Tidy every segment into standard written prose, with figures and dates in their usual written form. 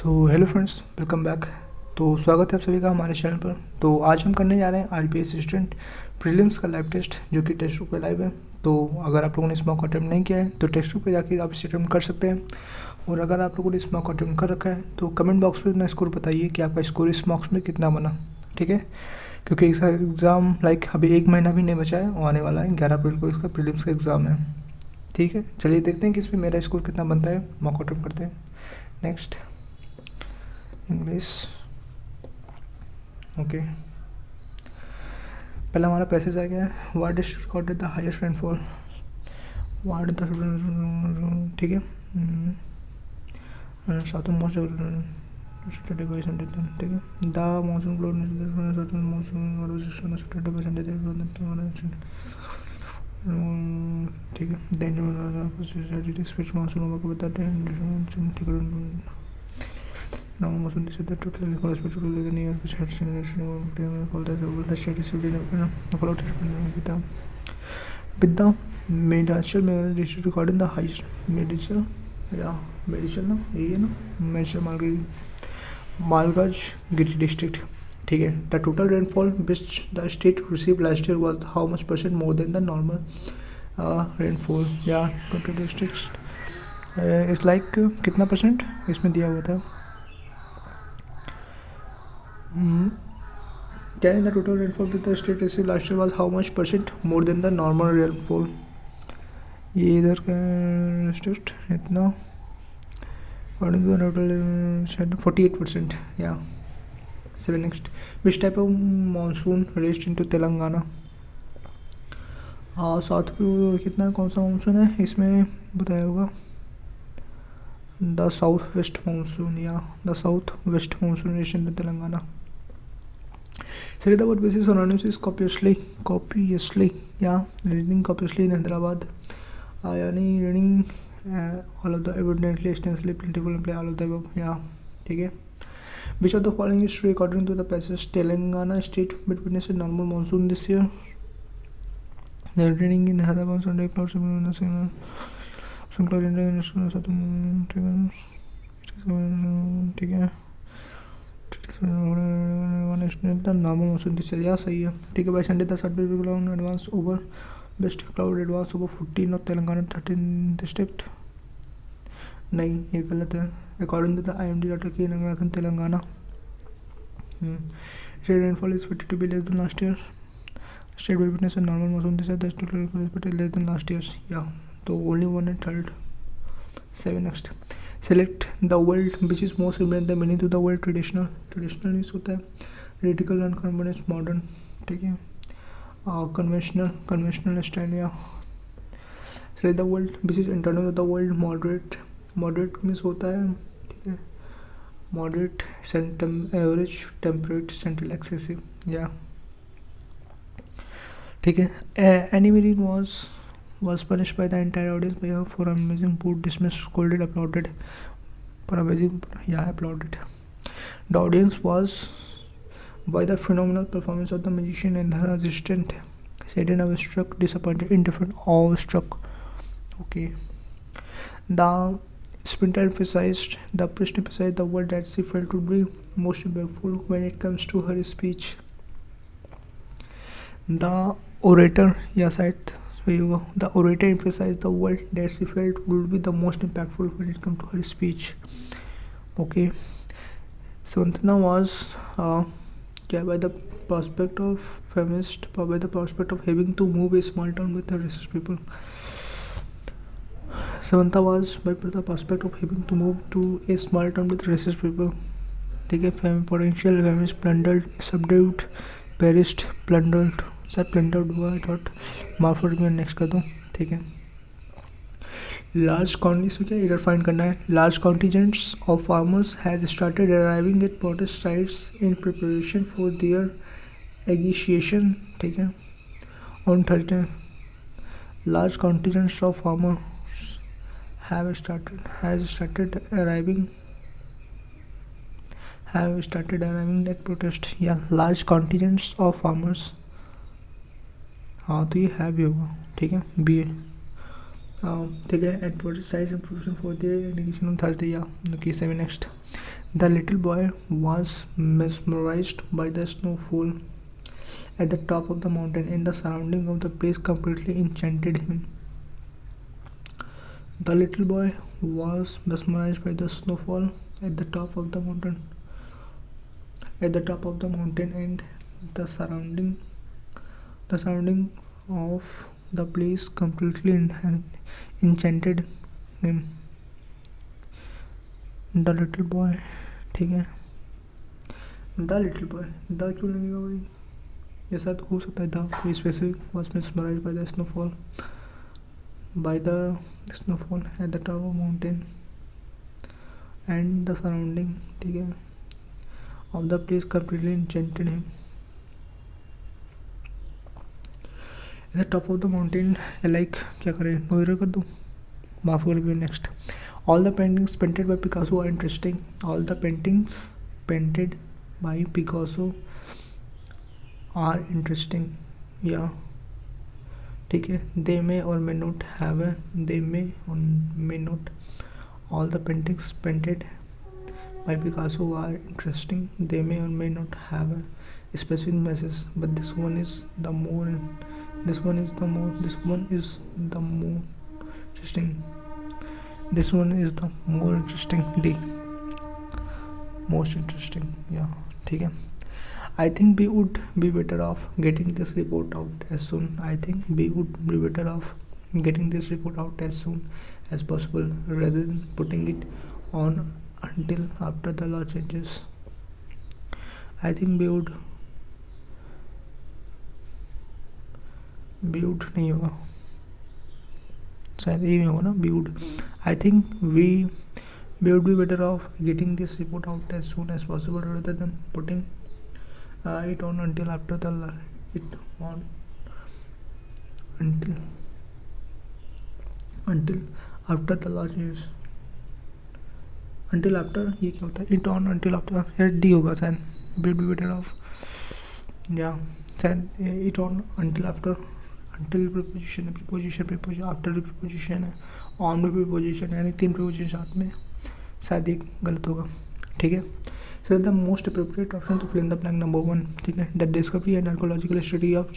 So hello friends, welcome back. तो स्वागत है आप सभी का हमारे चैनल पर। तो आज हम करने जा रहे हैं आरबीआई असिस्टेंट प्रीलिम्स का लाइव टेस्ट, जो कि टेस्ट बुक पे लाइव है। तो अगर आप लोगों ने इस मॉक अटेम्प्ट नहीं किया है तो टेक्स्ट बुक पे जाके आप इसे अटेम्प्ट कर सकते हैं। और अगर आप लोगों ने इस मॉक अटेम्प्ट कर रखा है तो कमेंट बॉक्स में अपना स्कोर बताइए कि आपका स्कोर इस मॉक्स में कितना बना। ठीक है, क्योंकि इसका एग्ज़ाम अभी 1 महीना भी नहीं बचा है और आने वाला है 11 अप्रैल को इसका प्रीलिम्स का एग्ज़ाम है। ठीक है, चलिए देखते हैं कि इसमें मेरा स्कोर कितना बनता है। मॉक अटेम्प्ट करते हैं। Next English. ओके, पहला हमारा पैसेज आ गया है। What district recorded the highest rainfall. What the, ठीक है, साउथ मोस्ट, ठीक है। द मानसून ठीक है। मानसून बताते हैं, ठीक है। Now Mason said that total hospital is the near which had seen all the studies followed with the medical district recording the highest medical, medical ना यही है ना, medical मालगाज गिरी डिस्ट्रिक्ट। ठीक है। The total rainfall which the state receive last year was how much percent more than the normal rainfall. या total district is like कितना percent इसमें दिया हुआ था। क्या the total rainfall with the state receive last year was how much percent more than the normal rainfall. ये इधर का डिस्ट्रिक्ट इतना 48%। या 7 next, which type of monsoon rest into Telangana. South कितना कौन सा मानसून है इसमें बताया होगा। द साउथ वेस्ट मानसून, या the south west monsoon rest in Telangana. Saridabad basis synonyms is copiously, yeah, reading copiously in Hyderabad, यानी reading all of the abundantly, extensively, plentiful, and play all of the above, yeah, ठीक है। Which of the following is true according to the passage? Telangana state witnessed a normal monsoon this year. The reading in Hyderabad Sunday clouds in the same clouds in ठीक है। Normal monsoon this या सही है। ठीक है भाई। Sunday the survey advance over west cloud advance over 14 of Telangana 13 district. नहीं, ये गलत है। According to the IMD data की नगराखंड Telangana state rainfall is 50 to be less than last year. State will witness a normal monsoon this year. The state rainfall is less than last year's. Yeah, तो only 1 and 3rd. 7 next. Select the word which is most similar the meaning to the word traditional. Traditional means होता है radical, unconventional, modern. ठीक है। Conventional style. या select the word which is internal to the word moderate. Moderate means होता है, ठीक है, moderate, average, temperate, central, excessive. या ठीक है। Anime was punished by the entire audience for amazing, put, dismissed, scolded, applauded. For amazing, yeah, applauded. The audience was by the phenomenal performance of the magician and her assistant. Saddened, awestruck, disappointed, indifferent, awestruck. Okay. The sprinter emphasized, the priest emphasized the word that she felt would be most impactful when it comes to her speech. The orator, yeah, side. So you go. The orator emphasized the word that she felt would be the most impactful when it comes to her speech. Okay. Swantana was by the prospect of feminist, by the prospect of having to move a small town with her racist people. Samantha was by the prospect of having to move to a small town with racist people. ठीक है। Potential feminist, plundered, subdued, perished, plundered. Sir printout हुआ, I thought मार्फोर्ड में next कर दूँ। ठीक है। Large इसमें क्या एरर फाइंड करना है। Large contingents of farmers has started arriving at protest sites in preparation for their agitation. ठीक है। On Thursday large contingents of farmers has started arriving at protest. या लार्ज कॉन्टिजेंट्स ऑफ फार्मर्स, हाँ तो ये है भी होगा। ठीक है। BA ठीक है, at what size and provision for the indication on Thursday. Yeah, okay, 7 next. The little boy was mesmerized by the snowfall at the top of the mountain, and the surrounding of the place completely enchanted him. The little boy was mesmerized by the snowfall at the top of the mountain, and the surrounding of the place completely enchanted him. The little boy, ठीक है, the little boy, the क्यों लगेगा भाई, ये शायद हो सकता है द कोई specific was mesmerized by the snowfall at the top of mountain and the surrounding, ठीक है, of the place completely enchanted him. At the top of the mountain, like क्या करें, नो एरर कर दूँ, माफ कर भी. Next, all the paintings painted by Picasso are interesting. All the paintings painted by Picasso are interesting. Yeah, ठीक है, they may or may not have a, they may or may not. All the paintings painted by Picasso are interesting. They may or may not have a specific message, but this one is the more interesting. This one is the more interesting. D, most interesting. Yeah, ठीक है. I think we would be better off getting this report out as soon. I think we would be better off getting this report out as soon as possible, rather than putting it on until after the law changes. I think we would नहीं होगा, शायद ये होगा ना, would. I think we would be better off getting this report out as soon as possible, rather than putting it on until after the after the law changes. Until after, ये क्या होता है, it on until after, यार D होगा शायद, we would be better off. Yeah, शायद it on until after. Until preposition है, preposition, after preposition है, on में preposition है, यानी 3 preposition साथ में, शायद एक गलत होगा. ठीक है, so the most appropriate option to fill in the blank number 1. ठीक है, the discovery and archaeological study of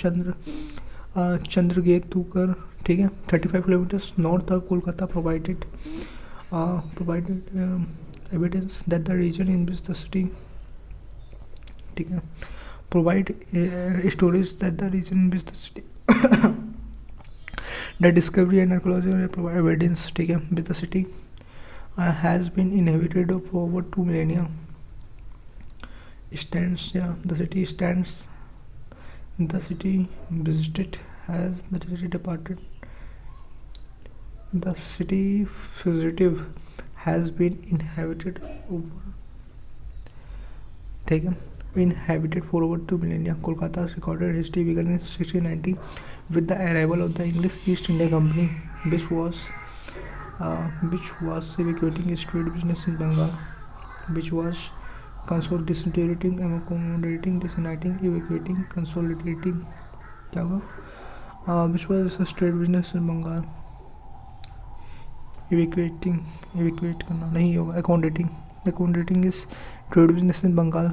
चंद्रगेतुकर, ठीक है, 35 kilometers north of Kolkata provided evidence that the region in which the city, ठीक है, provide stories that the region in which the city the discovery and archaeology provide evidence, ठीक है, with the city has been inhabited for over 2 millennia. Stands, yeah, the city visited has the city departed. The city fugitive has been inhabited for over 2 millennia. Kolkata's recorded history began in 1690 with the arrival of the English East India Company, which was evacuating its trade business in Bengal, which was consolidating, accommodating, disuniting, evacuating, consolidating, क्या होगा, which was a trade business in Bengal. evacuate करना नहीं होगा, accommodating is trade business in Bengal.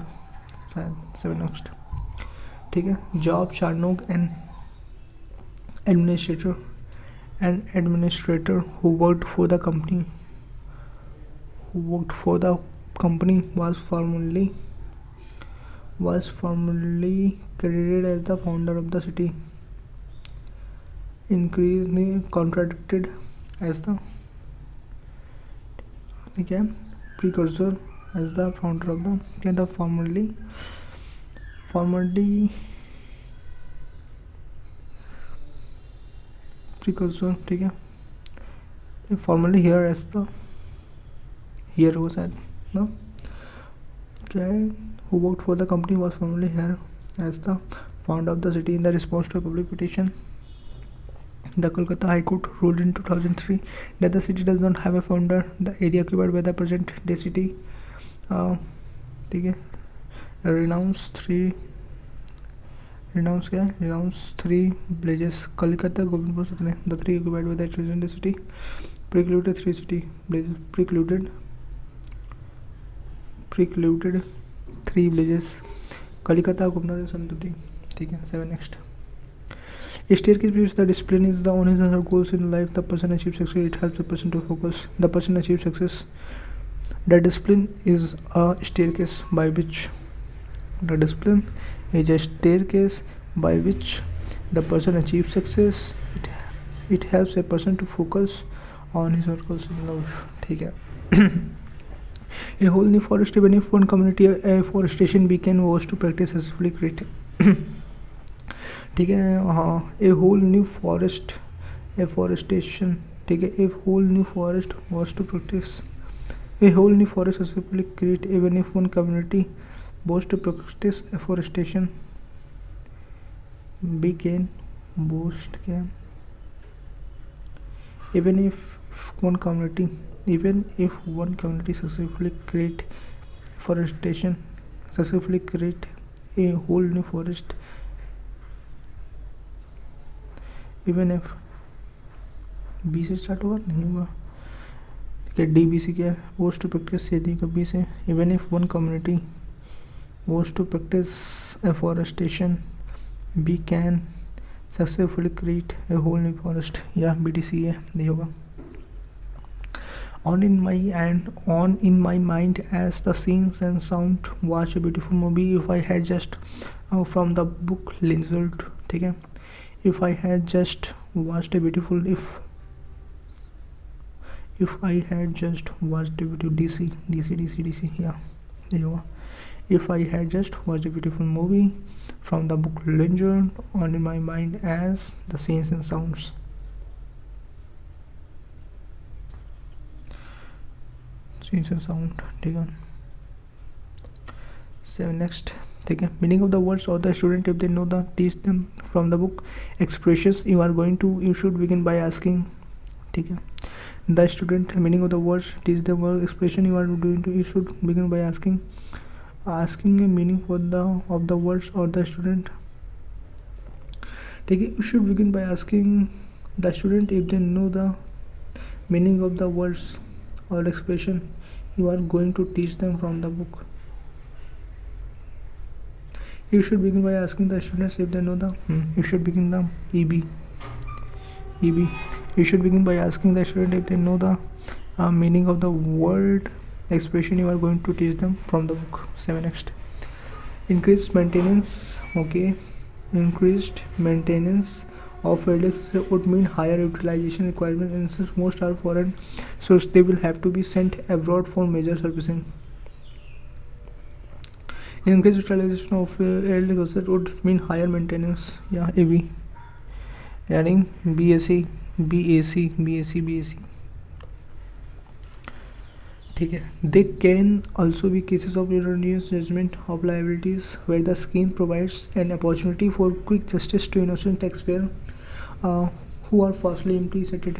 7 next, ठीक है. Job Charnock, an administrator who worked for the company was formerly credited as the founder of the city, increasingly contradicted as the, ठीक है, precursor as the founder of the formerly precursor, ठीक है, formerly here as the, here was at no, okay, who worked for the company was formerly here as the founder of the city. In the response to a public petition, the Kolkata High Court ruled in 2003 that the city does not have a founder. The area occupied by the present day city, ठीक है, renounced Renounce क्या है? Renounce three villages. Kalikata, Govindpur, Satne. The three occupied by the present city. Precluded three city villages. Precluded three villages. Kalikata, Govindpur, Santuti. ठीक है. 7 next. A staircase which the discipline is the only other goals in life. The person achieves success. It helps the person to focus. The person achieves success. The discipline is a staircase by which the discipline is a staircase by which the person achieves success. It helps a person to focus on his or goals in life. ठीक है. A whole new forest, even if one community afforestation beacon was to practice successfully create. ठीक है. हाँ. A whole new forest afforestation. ठीक है. A whole new forest was to practice. A whole new forest successfully create even if one community was to practice afforestation beacon boast क्या? Even if one community successfully create afforestation, successfully create a whole new forest, even if B से start होगा नहीं होगा. ठीक है. D B C क्या है? Was to practice से दी कभी से. Even if one community was to practice afforestation B can successfully create a whole new forest. या बी डी सी है नहीं होगा. On in my mind as the scenes and sound watch a beautiful movie if I had just from the book Linzold. ठीक है. If I had just watched a beautiful if I had just watched a beautiful DC yeah नहीं होगा. If I had just watched a beautiful movie from the book Linzold on in my mind as the scenes and sounds. Scenes and sound. ठीक है. 7 next. ठीक है. Meaning of the words or the student if they know the teach them from the book expressions you should begin by asking. ठीक है. The student meaning of the words teach them word expression you should begin by asking a meaning for of the words or the student. ठीक है. You should begin by asking the student if they know the meaning of the words or expression you are going to teach them from the book. You should begin by asking the students if they know the you should begin the EB. You should begin by asking the student if they know the meaning of the word expression you are going to teach them from the book. 7 next. Increased maintenance. Okay. Increased maintenance of electricity would mean higher utilization requirements and since most are foreign so they will have to be sent abroad for major servicing. Increased utilization of electricity would mean higher maintenance. Yeah, AB यानी BAC. ठीक है. They can also be cases of erroneous judgment of liabilities where the scheme provides an opportunity for quick justice to innocent taxpayer who are falsely implicated.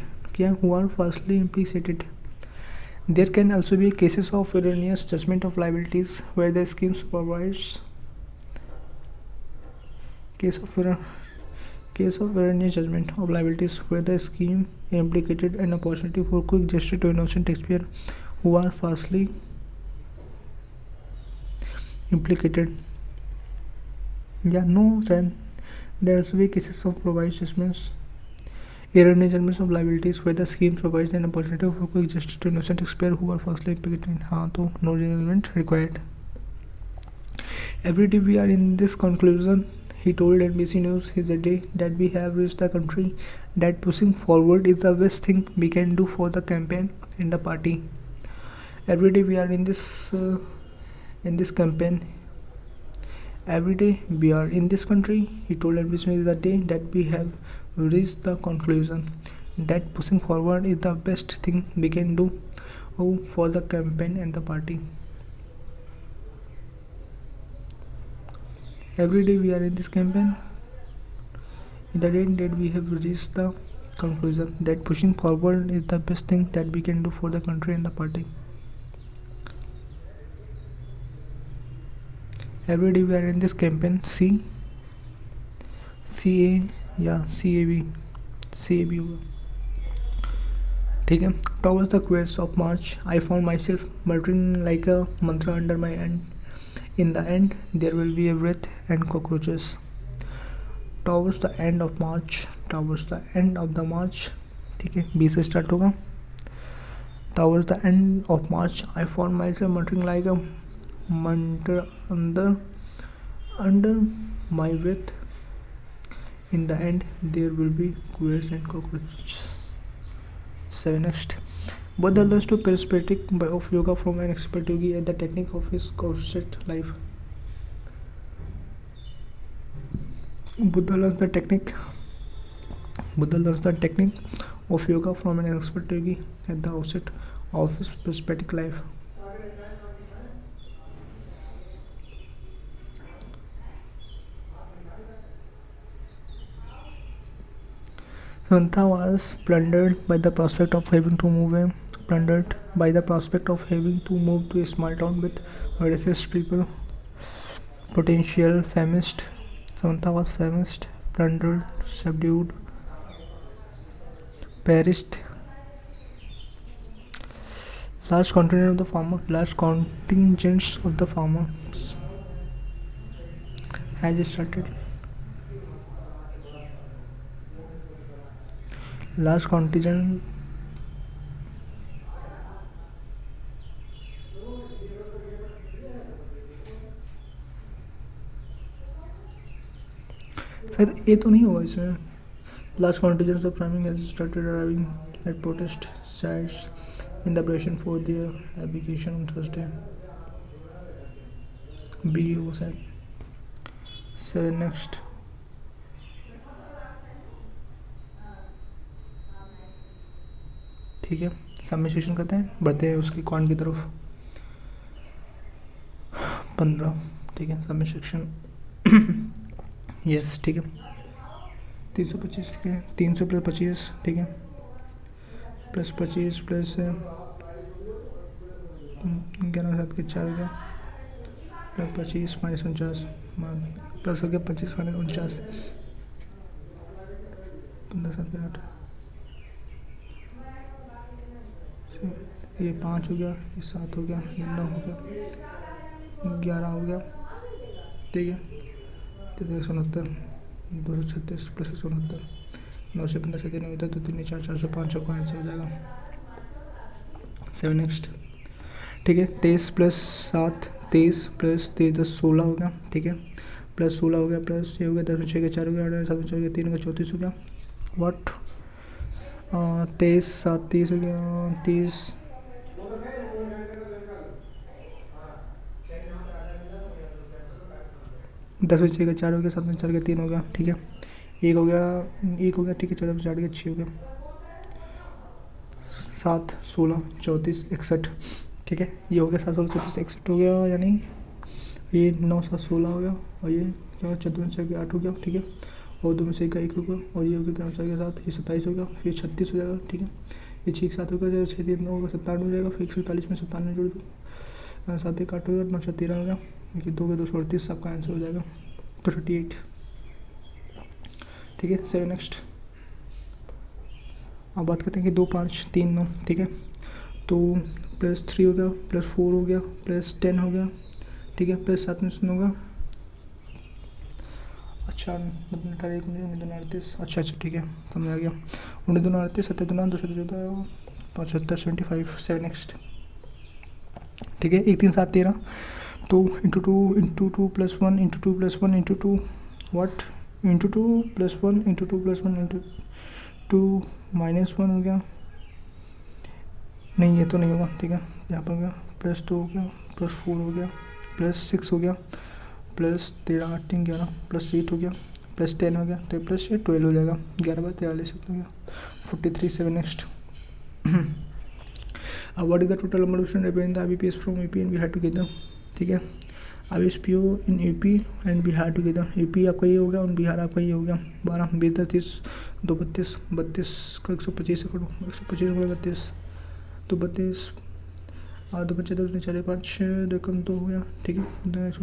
There can also be cases of erroneous judgment of liabilities where the scheme provides case of erroneous judgment of liabilities where the scheme implicated an opportunity for quick justice to innocent taxpayer who are falsely implicated. Yeah, no, then there also be cases of provides judgments, erroneous judgments of liabilities where the scheme provides an opportunity for quick justice to innocent taxpayer who are falsely implicated. हाँ तो no judgment required. Every day we are in this conclusion. He told NBC News is the day that we have reached the country that pushing forward is the best thing we can do for the campaign and the party. Every day we are in this campaign. Every day we are in this country. He told NBC News is the day that we have reached the conclusion that pushing forward is the best thing we can do for the campaign and the party. Every day we are in this campaign. In the day that we have reached the conclusion that pushing forward is the best thing that we can do for the country and the party. Every day we are in this campaign. See, CA या CAB होगा, ठीक है। Towards the quest of March I found myself muttering like a mantra under my end, in the end there will be a wreath and cockroaches. Towards the end of March, towards the end of the March, ठीक है, B से start होगा। Towards the end of March I found myself muttering like a mantra under my wreath, in the end there will be queers and cockroaches. 7 next. Buddha learns to perspective of yoga from an expert yogi at the technique of his corset life. Buddha learns the technique of yoga from an expert yogi at the outset of his perspective life. Samantha was plundered by the prospect of having to move to a small town with racist people. Potential famished. Samantha was famished, plundered, subdued, perished. Large contingents of the farmers has started. Large contingent शायद ये तो नहीं होगा इसमें। Large contingents of farming has started arriving at protest sites in the preparation for their evacuation on Thursday. B होगा शायद। 7 next. ठीक है, सबमिशन करते हैं, बढ़ते हैं उसकी कॉन की तरफ। 15, ठीक है, सबमिशन यस, ठीक है। 325, ठीक है, 300 + 25, ठीक है, +25 + 11 7 के 4 हो गया, +25 - 49 प्लस हो गया 25 - 49, 15 7 के 8, ये 5 हो गया, ये 7 हो गया, ये 9 हो गया, 11 हो गया, ठीक है। 369 236 + 169, 9 से 15 से 3 होता है तो 3 4 405 का आंसर हो जाएगा। 7 नेक्स्ट, ठीक है। 23 + 7 23 + 3 10 16 हो गया, ठीक है, + 16 हो गया, प्लस ये हो गया 10 में 6 के 4 हो गया, 8 7 में 4 के 3 हो गया, 34 हो गया। व्हाट 23 7 30 हो गया, 30 10 में 6 के 4 हो गया, 7 में 4 के 3 हो गया, ठीक है, 1 हो गया, ठीक है, 14 में 4 के 6 हो गया, 7 16 34 61, ठीक है, ये हो गया 7 16 34 61 हो गया, यानी ये 9 7 16 हो गया, और ये 14 में 4 के 8 हो गया, ठीक है, और 2 में 6 का 1 हो गया, और ये हो गया 3 में 4 के 7, ये 27 हो गया, फिर 36 हो जाएगा, ठीक है, ये 6 7 हो गया, 6 3 9 होगा, 97 हो जाएगा, फिर 147 में 97 जोड़ दो, 7 1 8 हो गया, 9 7 13 हो गया, देखिए 2 के 238, आपका आंसर हो जाएगा 38, ठीक है। 7 नेक्स्ट, अब बात करते हैं कि 2 5 3 9, ठीक है, तो +3 हो गया, +4 हो गया, +10 हो गया, ठीक है, +7 में 9 होगा, अच्छा 1 मिनट 38, अच्छा ठीक है, समझ आ गया, 19 2 38 7 2 9 2 14 75 75। 7 नेक्स्ट, ठीक है, 1 3 7 13, तो × 2 × 2 + 1 × 2 + 1 × 2 व्हाट × 2 + 1 × 2 + 1 × 2 -1 हो गया, नहीं ये तो नहीं होगा, ठीक है, यहाँ पर हो गया, +2 हो गया, +4 हो गया, +6 हो गया, +13 8 3 11 +8 हो गया, +10 हो गया, तो +12 हो जाएगा, 11 / 43 हो गया, 43। 7 नेक्स्ट, अब what is the total number of student in the IBPS from AP and Bihar together, ठीक है, IBPO in AP and Bihar together, AP आपका ये हो गया और बिहार आपका ये हो गया, 12 20 30 2 32 32 का 125 करो, 125 32 तो 32 और 2 बच्चे 2 3 4 5 2 कम 2 हो गया, ठीक है। 25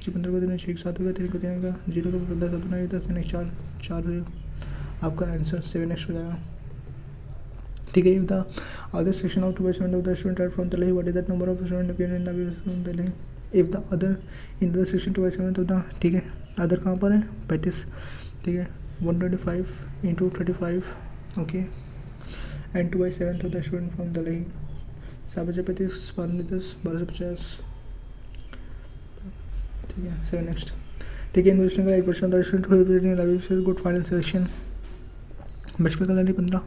15 को 3 6 7 हो गया, 3 को 3 का 0 को 10 7 9 10 3 4 4 हो गया, आपका आंसर 7x हो जाएगा, ठीक है। If the other section of 2/7 of the student are from Delhi, what is that number of student appear in the from Delhi? If the other in the section 2/7 of the, ठीक है, other कहाँ पर है 35, ठीक है। 125 into 35, okay, and 2/7 of the student from Delhi, 7/35 5/10 1250, ठीक है। 7 next, ठीक है। इंग्लिश का 8% of the student who have good final selection, बचपन का 15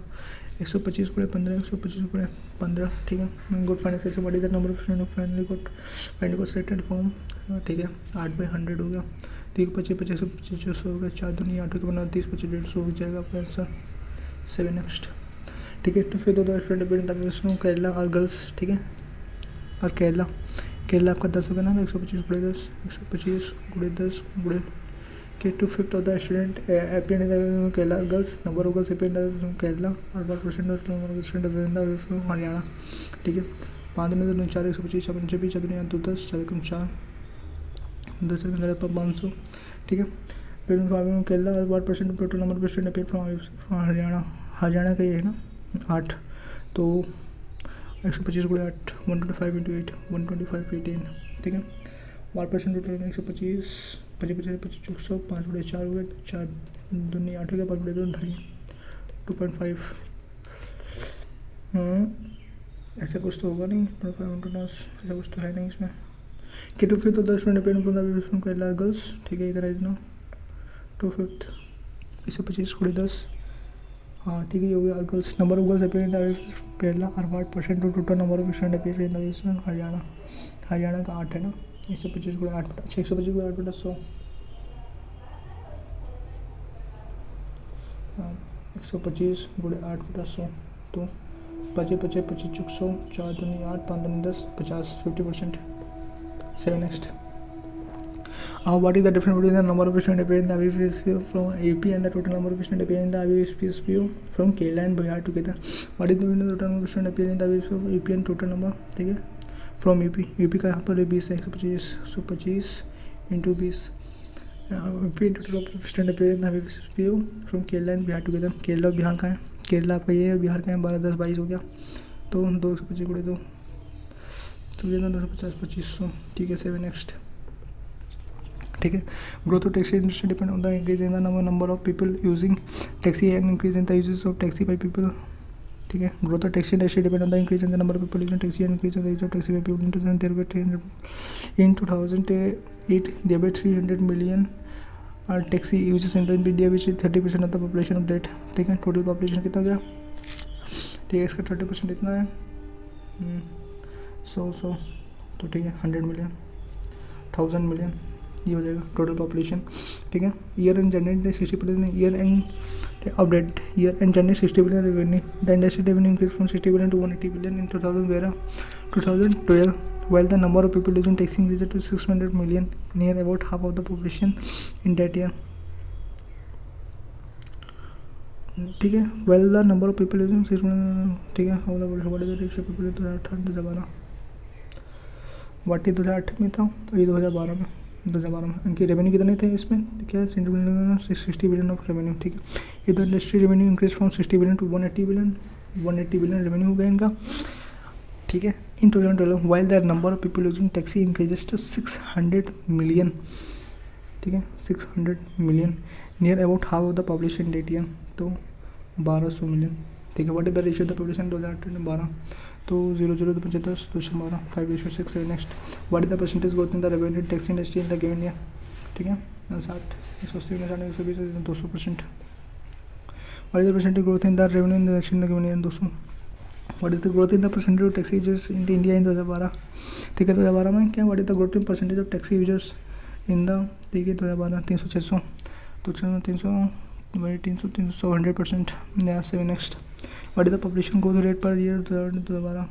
125 × 15 125 × 15, ठीक है। Good final selection, what is the number of student finally good selected form, ठीक है। 8/100 हो गया, 3 25 25 25 हो गया, 4 दूनी 8 के बना 30 25 150 हो जाएगा आपका आंसर, 7 नेक्स्ट, ठीक है। तो फिर दो स्टूडेंट केरला और गर्ल्स, ठीक है, और केरला आपका 10 हो गया ना, 125 × 10 125 × 10 × के 2/5 of the student appeared in the Kerala girls, number of girls appeared in the Kerala और 1% of the student in the Haryana, ठीक है। 5 में 2 4 125 25 4 2 10 4 कम 4 10 में 500, ठीक है। फिर फार्मिंग केरला और 1% total number of student appear from Haryana का ये है ना 8, तो 125 × 8 125 × 8 125 18, ठीक है। 1% टोटल 125 25 25 100 5/4 हो गया, 4 दूनी 8 हो गया, 5/2 2.5 2.5, ऐसा कुछ तो होगा नहीं, 25 ऐसा कुछ तो है नहीं इसमें। कि 2/5 of the student appeared from the Kerala girls, ठीक है। इधर है ना 2/5 125 × 10, हाँ ठीक है, ये हो गया। Girls number of girls appear in the Kerala और 8% to total number of student appear in the Haryana का 8 है ना, 125 × 8 125 × 8/100, 125 × 8/100, तो 25 25 25 100 4 दूनी 8 5 दूनी 10 50 50%, 7 next. What is the difference between the number of students appearing in the IBPS from AP and the total number of students appearing in the IBPS from Kerala and Bihar together? What is the total number of students appearing in the IBPS from AP and total number, ठीक है, from UP का यहाँ पर 20 है, 125 into 20, UP total of student appear in the from Kerala and Bihar together. Kerala और बिहार का है, केरला आपका ये है, बिहार का है 12 10 22 हो गया, तो 225 × 2 तो 250 2500, ठीक है। 7 नेक्स्ट, ठीक है। Growth of taxi industry depend on the increase in the number of people using taxi and increase in the uses of taxi by people, ठीक है। Growth of taxi industry depend on the increase in the number of people using taxi and increase in the use of taxi by people in 2008 there were 300 million taxi uses in the India which 30% of the population of date, ठीक है। Total population कितना गया, ठीक है, इसका 30% इतना है 100 तो ठीक है 100 मिलियन 1000 मिलियन ये हो जाएगा टोटल पॉपुलेशन, ठीक है। Year end generate 60% year end of that year end generate 60 billion revenue, the industry revenue increase from 60 billion to 180 billion in 2012 while the number of people using taxi increased to 600 million, near about half of the population in that year, ठीक है। while the number of people using 600, ठीक है, how the what is the ratio of people in 2012 वाटी 2008 में था, तो ये 2012 में इनकी रेवेन्यू कितने थे इसमें, क्या है 60 बिलियन ऑफ रेवेन्यू, ठीक है। ये तो industry revenue increase from 60 billion to 180 billion revenue हो गया इनका, ठीक है। In 2012 while the number of people using taxi increases to 600 million, ठीक है, 600 million, near about half of the population that year, तो 1200 मिलियन, ठीक है। What is the ratio of the population 2008 में 12, तो 0 2 5 10 212 5/6 7 next. What is the percentage growth in the revenue taxi industry in the given year, ठीक है, 60 180 120 200%। What is the percentage growth in the revenue in the given year 200। What is the growth in the percentage of taxi users in India in 2012, ठीक है। 2012 में क्या what is the growth in percentage of taxi users in the, ठीक है, 2012 300 600 तो 300 300 100%, नया 7 next. What is the population growth rate per year 2012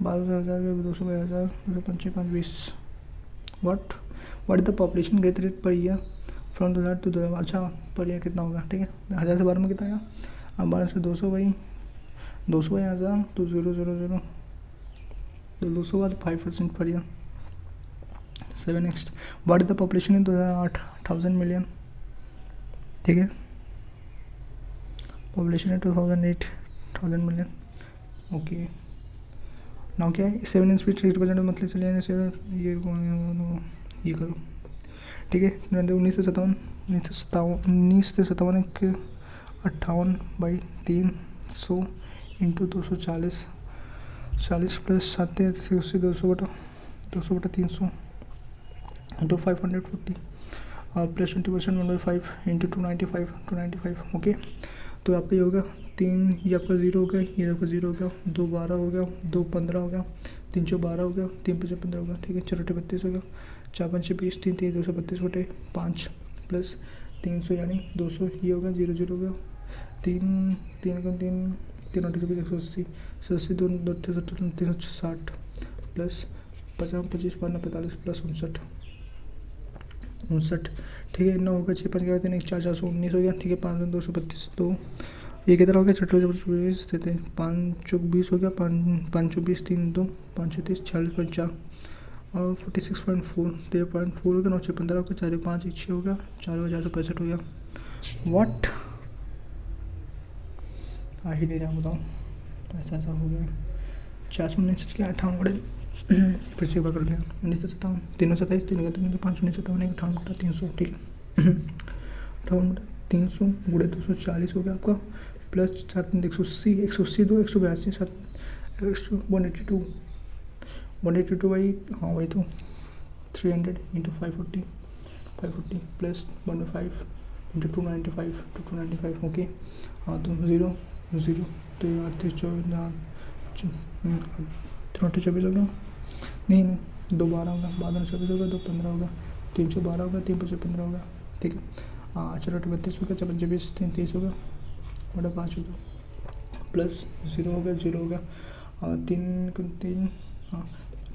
12,000 200 1000 205 520। What is the population growth rate per year from 2000 to 2012, अच्छा per year कितना होगा, ठीक है। 1000 से 12 में कितना आया, अब 12 से 200 भाई 1000 तो 0 0 0 तो 200 का 5% per year. 7 next, what is the population in 2008? 1000 million, ठीक है। पॉपुलेशन है 2008 1000 मिलियन, ओके। नाउ क्या है, 7 इन स्पीड 3% मतलब चले जाने से ये करो, ठीक है। 1957 एक 58/300 इंटू 240, 40 प्लस 7 200 बटा 300 इंटू 540 प्लस 20% 1/5 इंटू 295, ओके। तो आपका ये होगा 3, ये आपका 0 हो गया, ये आपका 0 हो गया, 2 12 हो गया, 2 15 हो गया, 3 12 हो गया, 3 15 हो गया, ठीक है। 4 32 हो गया, 4 5 20, 3 3 232/5 प्लस 300 यानी 200, ये होगा 0 0 हो गया, 3 3 3 3 8 180, 180 2 2 360 प्लस 50 25 52 45 प्लस 59, ठीक है। 9 होगा, 6 5 11 3 1 4 419 हो गया, ठीक है। 5 232 2, ये कितना हो गया, 6 24 देते हैं, 5 20 हो गया, 5 20 3 2 5 30 46.4 और 46.4 3.4 हो गया, 9 6 15 हो गया, 4 5 1 6 हो गया, 4,465 हो गया। व्हाट आ ही नहीं रहा, बताओ, ऐसा हो गया। 419 के 58 बड़े फिर से एक बार कर लिया, 1957 327 3 5 1957 58 300, ठीक है। 58 300 गुड़े 240 हो गया आपका, प्लस 7 180 180 2 182 7 182 भाई, हाँ वही तो 300 इंटू 540 प्लस 1/5 इंटू 295 ओके। हाँ तो 0 0, तो 38 24 हो गया, नहीं 2 12 होगा, 24 होगा, 2 15 होगा, 312 होगा, 3 15 होगा, ठीक है। 4 32 होगा, 4 25 3 30 होगा, बटा 5 होगा, प्लस 0 हो गया, 0 हो गया, 3 हाँ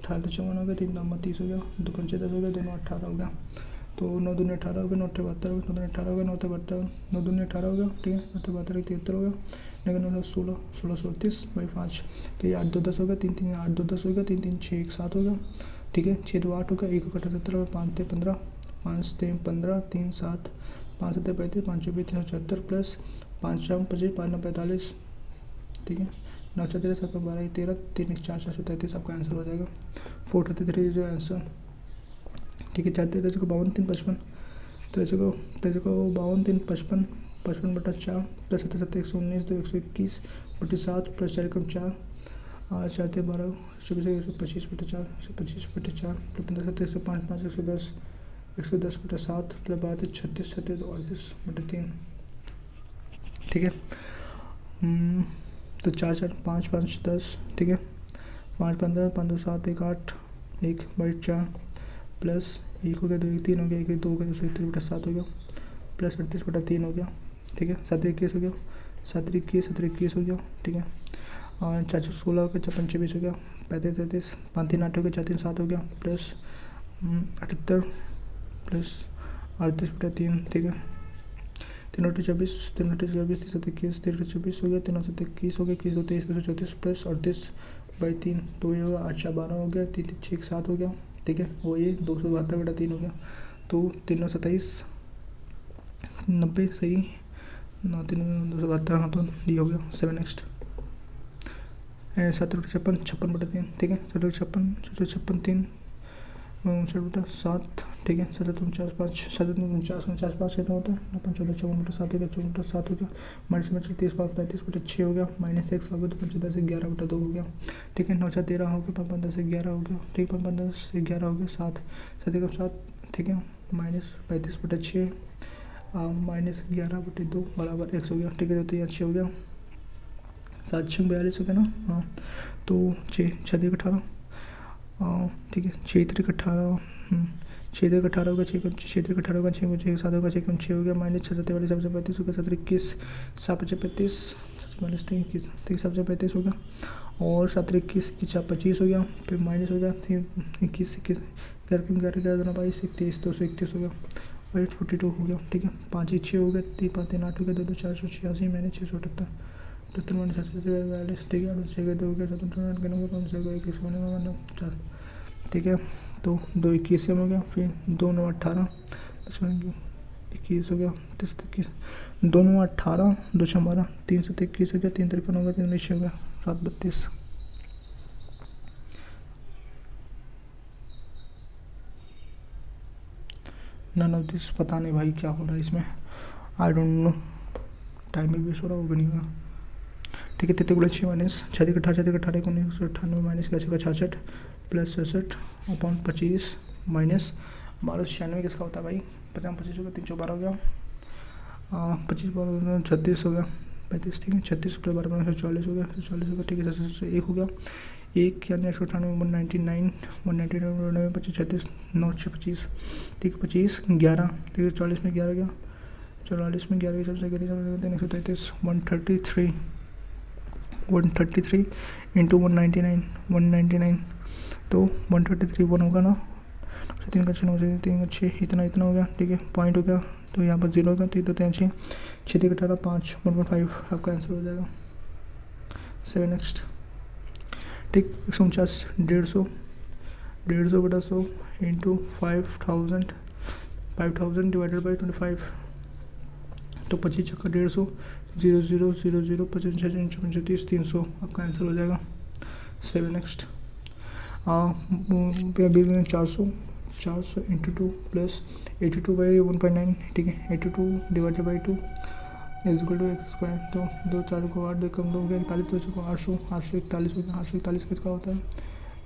18 54 हो गया, 3 दाम 30 हो गया, 2 5 10 हो गया, 2 9 18 हो गया, तो 9 दूनी 18 हो गया, 9 8 72 हो गया, 9 18 हो गया, 9 दूनी 18 हो गया, ठीक है। 9 72 73 हो गया, लेकिन 9 16 38 बाई 5, तो ये 8 2 10 हो गया, 3 3 8 2 10 हो गया, 3 3 6 1 7 हो गया, ठीक है। 6 2 8 हो गया, 1 1 78 5 3 15 5 3 15 3 7 5 7 35 5 24 3 74 प्लस 5 4 25 5 9 45, ठीक है। 9 4 13 7 12 13 3 1 4 433 आपका आंसर हो जाएगा 433 जो आंसर, ठीक है। 4 13 52 3 55 53 52 3 55 55 बटा 4 प्लस 7 7 119 2 121 बटे 7 प्लस 4 कम 4 4 12 24 125 बटे 4 125 बटे 4 प्लस 15 7 105 5 110 बटे 7 प्लस 12 36 37 38 बटे 3, ठीक है। तो 4 4 5 5 10, ठीक है। 5 15 5 2 7 1 8 1 बटे 4 प्लस 1 हो गया, 2 1 3 हो गया, 1 2 हो गया, 2 बटा 7 हो गया, प्लस 38 बटा 3 हो गया, ठीक है। 7 21 हो गया, 7 21 हो गया, ठीक है। 4 16 हो गया, 4 25 हो गया, 35 33 5 3 8 हो गया, 4 3 7 हो गया, प्लस 78 प्लस 38 बटा 3, ठीक है। 3 8 24 3 8 24 3 7 21 3 24 हो गया, 3 9 7 21 हो गया, 21 2 23 234 प्लस 38 बाई 3, तो ये होगा 8 4 12 हो गया, 3 3 6 7 हो गया, ठीक है। वो ये 272 बटा 3 हो गया, तो 3 9 27 90 सही, 9 3 272, हाँ तो ये हो गया। 7 नेक्स्ट 7 56 बटा 3, ठीक है। 7 56 3 59 बटा 7, ठीक है। 7 49 5 7 49 5 कितना होता है, 5 14 54 बटा 7 हो गया, 54 बटा 7 हो गया, माइनस 30 5 35 बटा 6 हो गया, माइनस 1 हो गया, तो 5 10 11 बटा 2 हो गया, ठीक है। 9 4 13 हो गया, 5 10 11 हो गया, ठीक है। 5 10 11 हो गया, 7 7 7, ठीक है। माइनस 35 बटा 6 माइनस 11 बटे 2 बराबर 1 हो गया, ठीक है। तो यहाँ 6 हो गया, 7 6 42 हो गया ना, हाँ। तो 6 6 18, ठीक है। 6 3 18 6 3 18 होगा, 6 3 18 होगा, 6 7 होगा, 6 6 हो गया, माइनस 6 7 वाली 7 35 होगा, 7 21 7 35 माइनस 3 7 35 होगा, और 7 21 25 हो गया, फिर माइनस हो गया 21 11 11 22 31 231 हो गया, 842 हो गया, ठीक है। 5 6 हो गया, 3 5 3 8 हो गया, 2 2 486 मैंने 678 73 माइनस 42, ठीक है। 6 2 के 7 नंबर 5 से 21 बनेगा 4, ठीक है। तो 2 21 हो गया, फिर 2 9 18, 21 हो गया, 30 21, 2 9 18, 2 6 12, 3 7 21 हो गया, 3 53 हो गया, 3 19 हो गया, 7 32। नन ऑफ दिस, पता नहीं भाई क्या हो रहा है इसमें, आई डोंट नो। टाइम भी वेस्ट हो रहा, वो भी नहीं होगा, ठीक है। 33 6 minus 6 18 1998 minus 66 plus 67 upon 25 minus 1296 किसका होता है भाई, 50 25 हो गया, 312 हो गया, 25 12 36 हो गया, 35, ठीक है। 36 प्लस 12 40 हो गया, 40 हो गया, ठीक है। 1 हो गया, 1 यानी 198 199 199 25 36 9 6 25, ठीक है। 25 11, ठीक है। 40 में 11 गया, 44 में 11 सबसे 133 133 इंटू 199 तो 133 1 होगा ना, 3 का 6 3 का 6 इतना हो गया, ठीक है। पॉइंट हो गया, तो यहाँ पर 0 होगा, 3 2 3 6 6 3 18 5 1.5 आपका आंसर हो जाएगा। 7 नेक्स्ट, ठीक। 149 150 बटा 100 इंटू 5000 डिवाइडेड बाई 25, तो 25 चक्का 150 0 0 0 0 55 35 300 आपका आंसर हो जाएगा। 7 नेक्स्ट, 400 इंटू 2 प्लस 82 बाई 1.9, ठीक है। 82 divided by 2 is equal to X square, तो 2 4 को 8 2 कम 2 हो गया 41, 2 को 800 841 हो गया, 841 किसका होता है,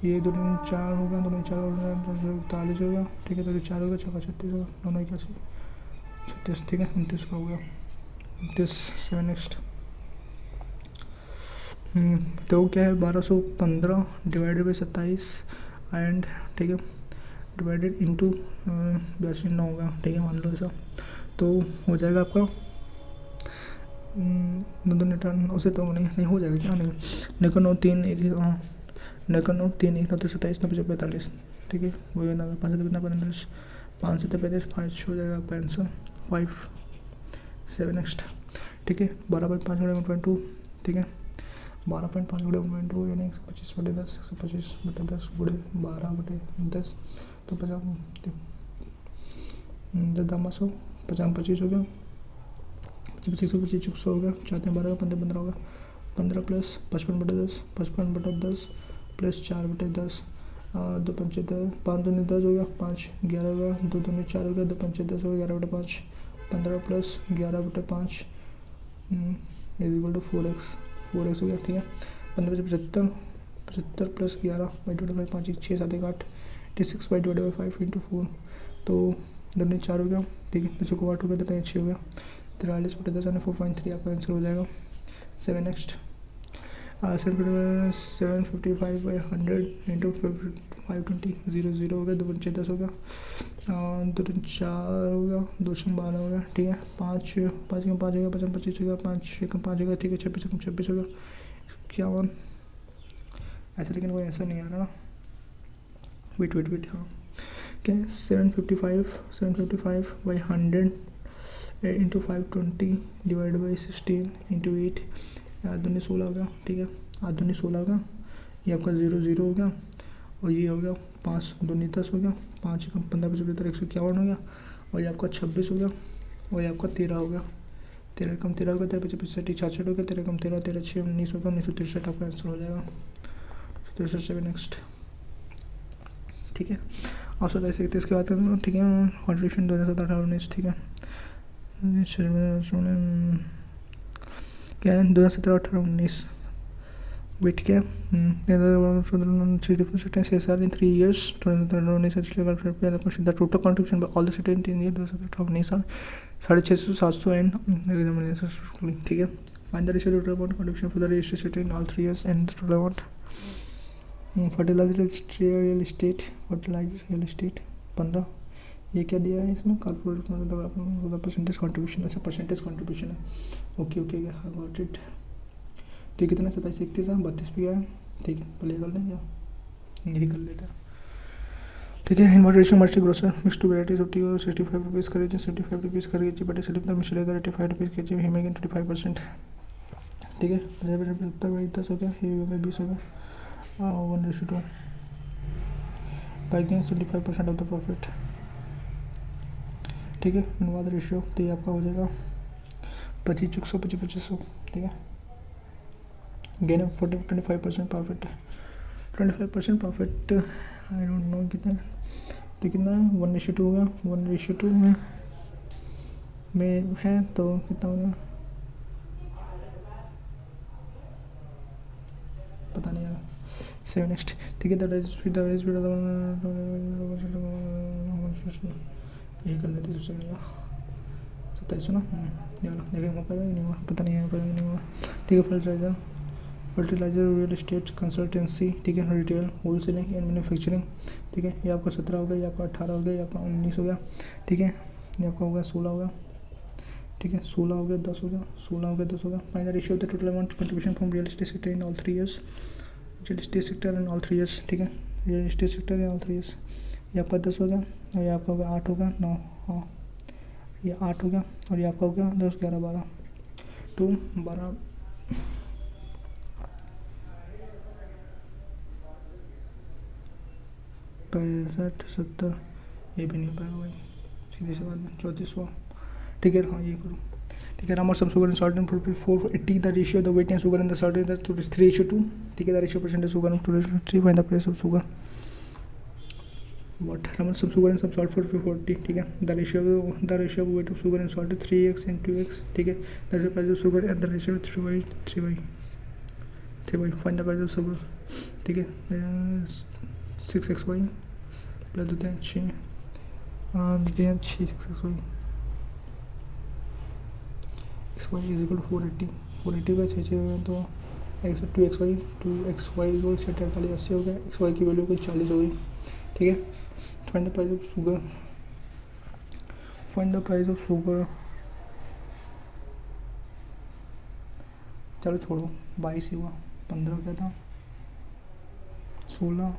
ये 2 4 हो गया, 2 4 हो गया, 241 हो गया, ठीक है। तो 4 हो गया, 6 36 हो गया, 9 81 36, ठीक है। 29 का हो गया, 29। 7 नेक्स्ट, तो क्या है 1215 डिवाइडेड बाई 27 एंड, ठीक है, डिवाइडेड इंटू 82 9 होगा, ठीक है। मान लो ऐसा, तो हो जाएगा आपका दोनों रिटर्न उसे, तो नहीं हो जाएगा क्या, नहीं देखो 9 3 1 देखो 9 3 1 9 27 9 45, ठीक है। वही ना 5 कितना 15 5 से 35 5 हो जाएगा आपका आंसर 5। 7 नेक्स्ट, ठीक है। 12.5 गुणे 1.2, ठीक है। 12.5 गुणे 1.2 यानी 125 बटे 10 125 बटे 10 गुणे 12 बटे 10, तो 50 10 दामा 100 50 25 हो गया, 25 100 हो गया, 4 12 होगा, 15 15 होगा, 15 प्लस 55 बटे 10 55 बटे 10 प्लस 4 बटे 10 2 5 10 5 2 10 हो गया, 5 11 हो गया, 2 2 4 हो गया, 2 5 10 हो गया, 11 बटे 5 15 प्लस 11 बटे 5 इज इक्वल टू 4x हो गया, ठीक है। 15 75 plus 11 by divide by 5 6 7 8 86 by divide by 5 into 4, तो 2 4 हो गया, ठीक है। 2 को 8 हो गया, 2 6 हो गया, 43 बटे 10 यानी 4.3 आपका आंसर हो जाएगा। 7 नेक्स्ट, 755 बाई 100 इंटू 520 0 0 हो गया, 2 5 10 हो गया, 2 4 हो गया, 2 6 12 हो गया, ठीक है। 5 5 5 हो गया, 55 25 हो गया, 5 1 5 हो गया, ठीक है। 26 26 हो गया, 51 ऐसा, लेकिन कोई ऐसा नहीं आ रहा ना, वेट हाँ क्या है 755 by 100 into 520 divide by 16 into 8 आधुनिक 16 हो गया, ठीक है। आधुनिक 16 हो गया, ये आपका 0 0 हो गया, और ये हो गया 5 2 10 हो गया, 5 15 75 151 हो गया, और ये आपका 26 हो गया, और ये आपका 13 हो गया, 13 कम 13 हो गया, 13 65 66 हो गया, 13 कम 13 13 6 19 हो गया, 1963 आपका आंसर हो जाएगा। 63 नेक्स्ट, ठीक है। और 27 इसके बाद ठीक है। कॉन्ट्रीब्यूशन 2017-18-19, ठीक है। क्या है 2017-18-19 वेट क्या CSR in 3 years 2019 the total contribution by all the cities in year 2019 are 650 700 and ठीक है। find the ratio total amount contribution for the registered city in all 3 years and the total amount fertilizer real estate 15 ये क्या दिया है इसमें corporate percentage contribution, ऐसा percentage contribution है। Okay got it, ठीक है। कितना 27 31 32 भी है, ठीक है। पहले कर लें या यही कर लेते हैं, ठीक है। इन्वर्टेशन merchant grocer mix two varieties of tea और 65 रुपीज़ करेगी, 75 रुपीज़ करेगी, बट सिर्फ मिश्रेगा 85 रुपीज़ के जी, ही मेकिंग 25%। ठीक है। 50% 10 हो गया, ये हो गया 20 हो गया, 1:2 बाइकिंग 75% ऑफ द प्रॉफिट, ठीक है। अनुवाद रेशियो तो ये आपका हो जाएगा 25 2500, ठीक है। Gain of 25% profit, 25% profit I don't know कितना, तो कितना 1:2 हो गया, 1:2 में है तो कितना हो गया पता नहीं यार। 7 नेक्स्ट, ठीक है। यही कर लेते सबसे बढ़िया 2700 ना, ये वाला देखेंगे हो पाएगा नहीं हुआ, पता नहीं है पाएगा नहीं हुआ, ठीक है। फर्टिलाइजर रियल एस्टेट कंसल्टेंसी, ठीक है। रिटेल होलसेलिंग एंड मैन्युफैक्चरिंग, ठीक है। ये आपका 17 हो गया, ये आपका 18 हो गया, ये आपका 19 हो गया, ठीक है। ये आपका हो गया 16 हो गया, ठीक है। 16 हो गया, 10 हो गया, 16 हो गया, 10 हो गया। Final ratio of the total amount contribution from real estate sector in all 3 years, real estate sector in all 3 years, ठीक है। Real estate sector in all 3 years, ये आपका 10 हो गया, और ये आपका हो गया 8 हो गया, 9, हाँ ये 8 हो गया, और ये आपका हो गया 10 11 12 तो 12 65 70, ये भी नहीं हो पाएगा भाई, सीधी सी बात है। 34वां, ठीक है। हाँ ये करो, ठीक है। Number sum sugar and salt and 480 the ratio the weight and sugar and the salt is 3:2, ठीक है। The ratio percentage sugar and 2:3 find the price of sugar what number some sugar and some salt for 40, ठीक है। the ratio of weight of sugar and salt is 3x and 2x, ठीक है। that is the price of sugar and the ratio is 3y find the price of sugar, ठीक है। 6xy plus देते हैं 6 देते हैं 6xy xy is equal to 480 का 6 तो x 2xy इक्वल 48 80 हो गया, xy की वैल्यू कोई 40 हो गई, ठीक है। Find the price of sugar, find the price of sugar, चलो छोड़ो 22 ही हुआ, 15 क्या था 16,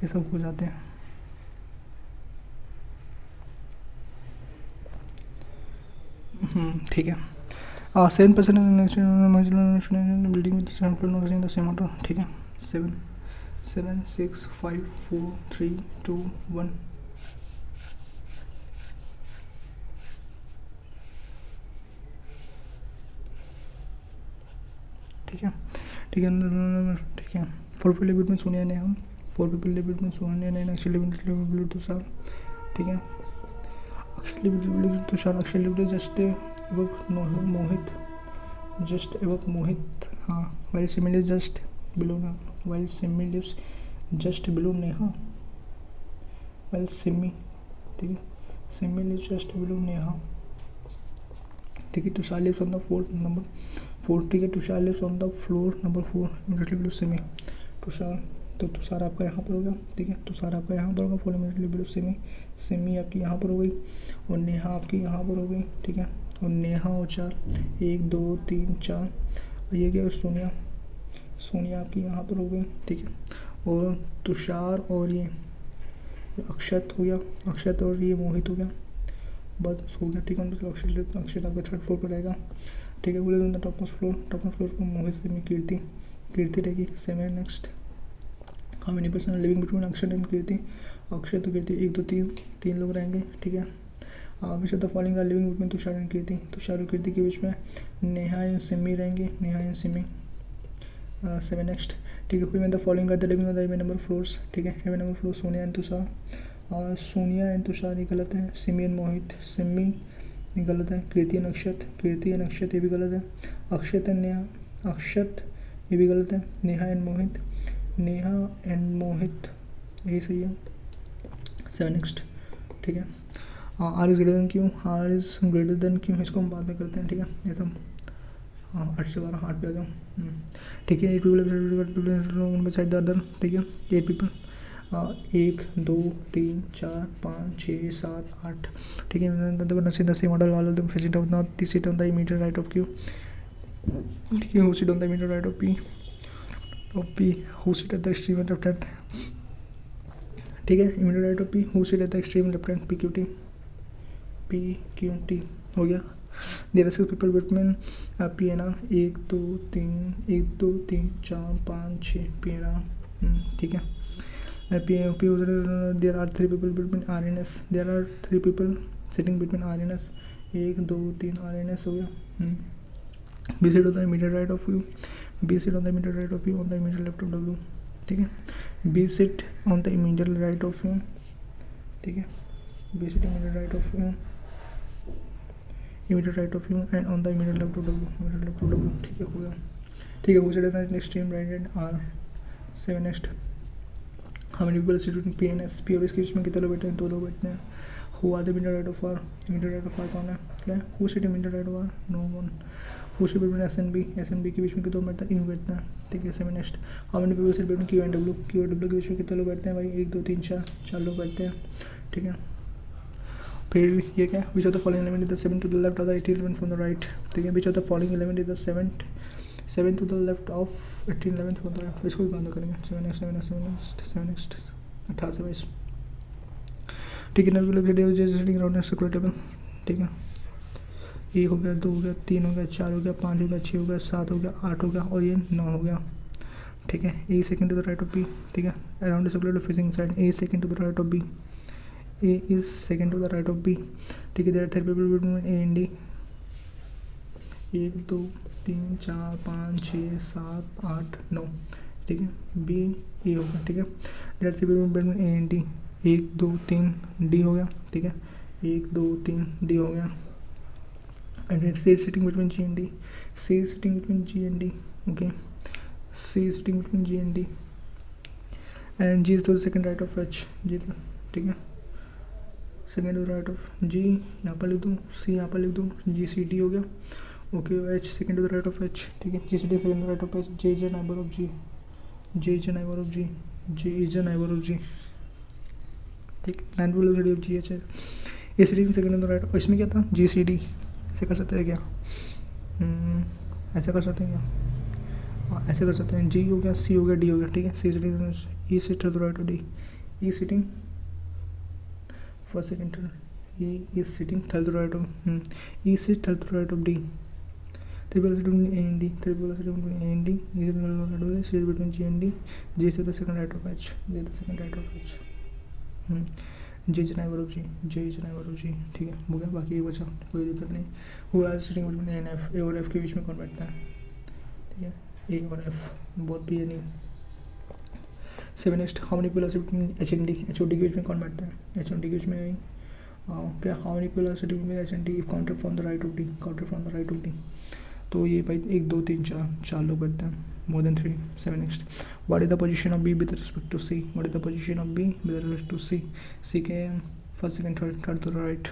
ये सब हो जाते हैं। ठीक है। 7% बिल्डिंग विद सेम ऑर्डर, ठीक है। 7 6 5 4 3 2 1, ठीक है, ठीक है, ठीक है। 4 पीपल लिमिट में सोनिया ने हम 4 पीपल लिमिट में सोनिया ने अक्षय लिमिट तुषार, ठीक है। Akshay limit Tushar, Akshay limit just above Mohit, just above Mohit, हाँ। वाइल सिमी जस्ट बिलो ना, while Simi lives just below Neha, while Simi, ठीक है। Simi lives just below Neha, ठीक है। Tushar lives on the number 4, ठीक है। Tushar lives on the floor number 4 immediately below Simi, Tushar, तो तुषार आपका यहाँ पर होगा, ठीक है। तुषार आपका यहाँ पर होगा, 4 इमीडिएटली बिलो सिमी, सिमी आपकी यहाँ पर हो गई, और नेहा आपकी यहाँ पर हो गई, ठीक है। और नेहा और 4 1 2 3 4, और ये क्या सोनिया, सोनिया आपकी यहाँ पर हो गई, ठीक है। और तुषार और ये अक्षत हो गया, अक्षत और ये मोहित हो गया, बस हो गया, ठीक है। तो अक्षत आपका 3rd फ्लोर पर रहेगा, ठीक है। बोले टॉप मोस्ट फ्लोर पर मोहित सिमी कीर्ति रहेगी। 7 next, how many person living between Akshat and Kirti, Akshat तो कीर्ति 1 2 3 लोग रहेंगे, ठीक है। Which of the following are living between Tushar and Kirti, Tushar और कीर्ति के बीच में नेहा एंड सिमी रहेंगे, नेहा एंड सिमी। 7 नेक्स्ट, ठीक है। हुई the following are the living on the even number floors, ठीक है। Even number floor Sonia and Tushar, और सोनिया एंड तुषार ये गलत है। सिमी एंड मोहित, सिमी ये गलत है। कीर्ति एंड अक्षत ये भी गलत है। अक्षत एंड नेहा, अक्षत ये भी गलत है। नेहा एंड मोहित यही सही है। 7 नेक्स्ट, ठीक है। R is greater than Q, R is greater than Q, इसको हम बाद में करते हैं, ठीक है। ये सब 8 से 12 8 पे आ जाओ, ठीक है। 8 पीपल साइड द अदर, ठीक है। 8 पीपल 1 2 3 4 5 6 7 8, ठीक है। The same order all of them sit on the seat on the immediate right of Q, ठीक है। Who sit on the immediate right of P, who sit at the extreme left hand, ठीक है। Immediate right of P, who sit at the extreme left hand, P Q T हो गया। There are 6 people between P and R, 1 2 3 4 5 6 P and R, ठीक है। There are 3 people between R and S, there are 3 people sitting between R and S, 1 2 3 R and S हो गया। B seat on the immediate right of U, B seat on the immediate right of U on the immediate left of W, ठीक है। B seat on the immediate right of U, ठीक है। B seat immediate right of U, immediate right of U and on the immediate left of W, immediate left of W, ठीक है हो गया, ठीक है। Whose at the extreme right hand are 7 next. How many people sit between P and S, P और इसके बीच में कितने लोग बैठे हैं, 2 लोग बैठते हैं। Who are the immediate right of R, immediate right of R कौन है, क्या है, who sit immediate right of R, no one. Who sit between S and B के बीच में कितने बैठता है, यू बैठता है, ठीक है। 7 next. How many people sit between Q and W, Q और डब्ल्यू के बीच में कितने लोग बैठते हैं भाई, 1 2 3 4 लोग बैठते हैं, ठीक है। फिर ये क्या है, which of the following element is the 7 to the left of the 18 11 from the right, ठीक है। Which of the following element is the 7 to the left of 18 11 from the right, इसको भी बंद करेंगे। 7 नेक्स्ट 28, ठीक है। सिटिंग अराउंड सर्कुलर टेबल, ठीक है। 1 हो गया, 2 हो गया, 3 हो गया, 4 हो गया, 5 हो गया, 6 हो गया, 7 हो गया, 8 हो गया और ये 9 हो गया, ठीक है। A second to the right of B, ठीक है। Around circular facing side, A second to the right of B, A is second to the right of B, ठीक है। There are 3 people between A and D, 1 2 3 4 5 6 7 8 9, ठीक है। B ए हो गया, ठीक है। There are 3 people between A and D, 1 2 3 D हो गया, ठीक है। 1 2 3 डी हो गया। And C sitting between G and D, C sitting between G and D, okay. C sitting between G and D and G is the second right of H, G, ठीक है। Second to the right of G यहाँ पर लिख दूँ, सी यहाँ पर लिख दूँ, जी सी डी हो गया, okay. H second to the right of H, ठीक है। G C D second to the right of H, J is a neighbour of G, J is a neighbour of G, J is a neighbour of G, ठीक। 9 people of G H है। A C D second to the right, इसमें क्या था, जी C D, ऐसे कर सकते हैं क्या, ऐसे कर सकते हैं क्या, हाँ ऐसे कर सकते हैं। जी हो गया, सी हो गया, डी हो गया, ठीक है। C sitting, E sit to the right of D, E sitting first second third, E is sitting third to the right of E sits third to the right of D. 3 people sitting between A and D. 3 people sitting between A and D. E is the right of D. C is between G and D. J is the second right of H. J is the second right of H. J is neighbor of G. J is neighbor of G. ठीक है, हो गया। बाकी ये बचा, कोई दिक्कत नहीं। Who is sitting between A and F? A और F के बीच में कौन बैठता है, ठीक है, A और F, बहुत भी है नहीं। 7 next. How many people are sitting between H and D? H और D के बीच में कौन बैठता है, H और D के बीच में क्या, how many people are sitting with H and D counted from the right of D, counted from the right of D, तो ये भाई 1 2 3 4 लोग बैठते हैं, more than 3। 7 next. What is the position of B with respect to C, what is the position of B with respect to C, C के first second third to the right.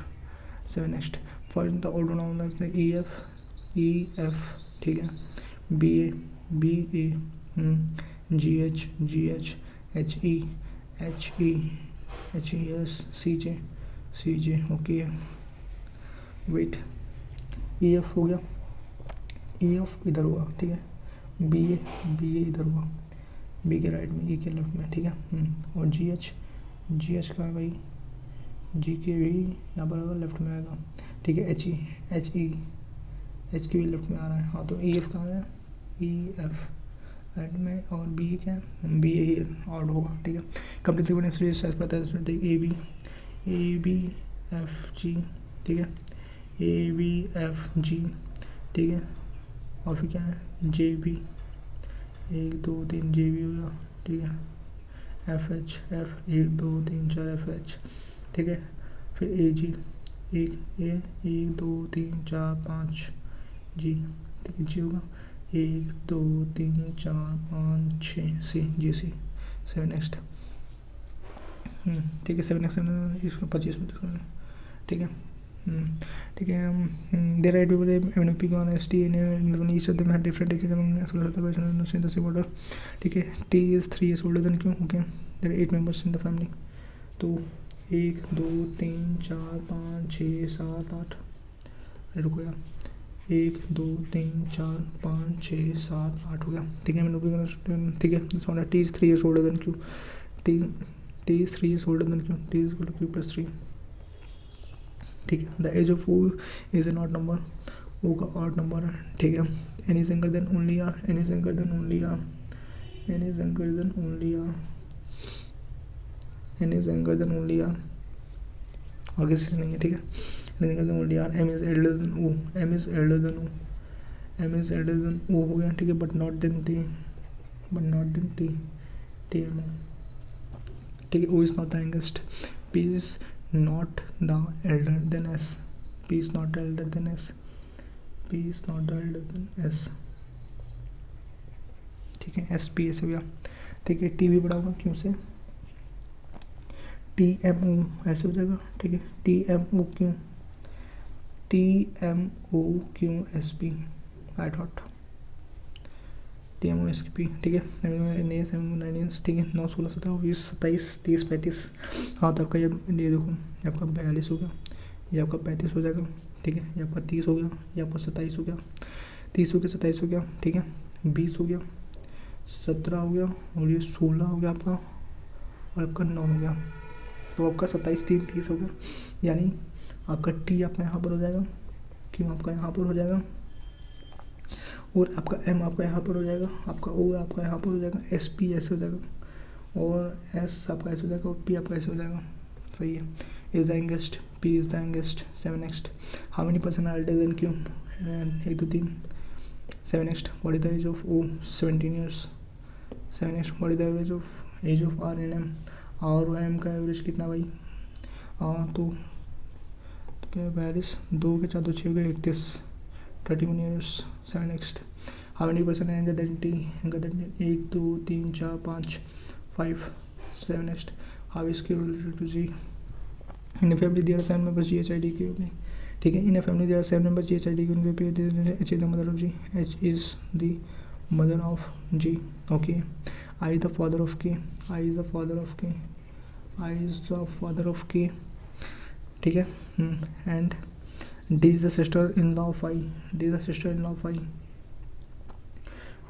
7 next. Find the order of the E F, ठीक है, B A G H H E S C J, okay. Wait, E F हो गया, E F इधर हुआ, ठीक है। B ए इधर हुआ, बी के राइट में, ई के लेफ्ट में, ठीक है। और जी एच का है भाई, जी के भी यहाँ पर आएगा, लेफ्ट में आएगा, ठीक है। एच के भी लेफ्ट में आ रहा है, हाँ। तो ई एफ कहाँ है, ई एफ राइट में, और बी क्या है, बी ए ऑड होगा, ठीक है। Complete A B F G, ठीक है, ए बी एफ जी, ठीक है। और फिर क्या है, जे बी, 1 2 3 जे बी होगा, ठीक है। F H, F 1 2 3 4 F H, ठीक है। फिर ए जी, 1 2 3 4 5 जी, ठीक है, जी होगा 1 2 3 4 5 6 सी, जी सी। 7 नेक्स्ट, ठीक है। 7 नेक्स्ट इसको 25 मिनट करना, ठीक है, ठीक है। There are people N P on S T N each of them have different ages among in the same order, ठीक है। T is 3 years older than Q, okay. There are 8 members in the family, तो 1 2 3 4 5 6 7 8, रुको यार, 1 2 3 4 5 6 7 8 हो गया, ठीक है। मैंने, ठीक है। T is 3 years older than Q, T is 3 years older than Q, T is equal to Q plus 3, ठीक है। The age of O is an odd number, O का ऑड नंबर है, ठीक है। N is younger than only R, N is younger than only R, N is younger than only R, N is younger than only R, और किसी से नहीं है, ठीक है। N is younger than only R, M is elder than O, M is elder than O, M is elder than O हो गया, ठीक है। But not than T, but not than T, T M O, ठीक है। O is not the youngest, P is not the elder than S, P is not elder than S, P is not elder than S, ठीक है। S P ऐसे हो गया, ठीक है। T भी बड़ा होगा क्यों से, टी एम ओ ऐसे हो जाएगा, ठीक है। टी एम ओ क्यों, T M O Q S P, I thought T M O S P, ठीक है। ठीक है। 9 16 17 20 27 30 35, हाँ तो आपका ये देखो, ये आपका 42 हो गया, ये आपका 35 हो जाएगा, ठीक है। ये आपका 30 हो गया, ये आपका 27 हो गया, 30 हो गया, 27 हो गया, ठीक है। 20 हो गया, 17 हो गया, और ये 16 हो गया आपका, और आपका 9 हो गया। तो आपका 27 3 30 हो गया, यानी आपका टी आपका यहाँ पर हो जाएगा, क्यों आपका यहाँ पर हो जाएगा, और आपका एम आपका यहाँ पर हो जाएगा, आपका ओ आपका यहाँ पर हो जाएगा, एस पी ऐसे हो जाएगा, और एस आपका ऐसे हो जाएगा, और पी आपका ऐसे हो जाएगा, सही है। Is the youngest, P is the youngest. 7 next, how many person are elder than Q, 1 2 3। 7 next, what is the age of O, 17 years. 7 next, what is the age of R and M, R और M का average कितना भाई, तो क्या 42, 2 के 4 2 6 हो गए 31, 31 years. 7 next, how many person younger than T, 1 2 3 4 5 5। 7 next, how is Q related to G, in a family there are 7 members G H I D Q, ठीक है। In a family there are 7 members G H I D Q, H is the mother of G, H is the mother of G, okay. I the father of K, I is the father of K, I is the father of K, ठीक है। And D is the sister in law of I, D is the sister in law of I,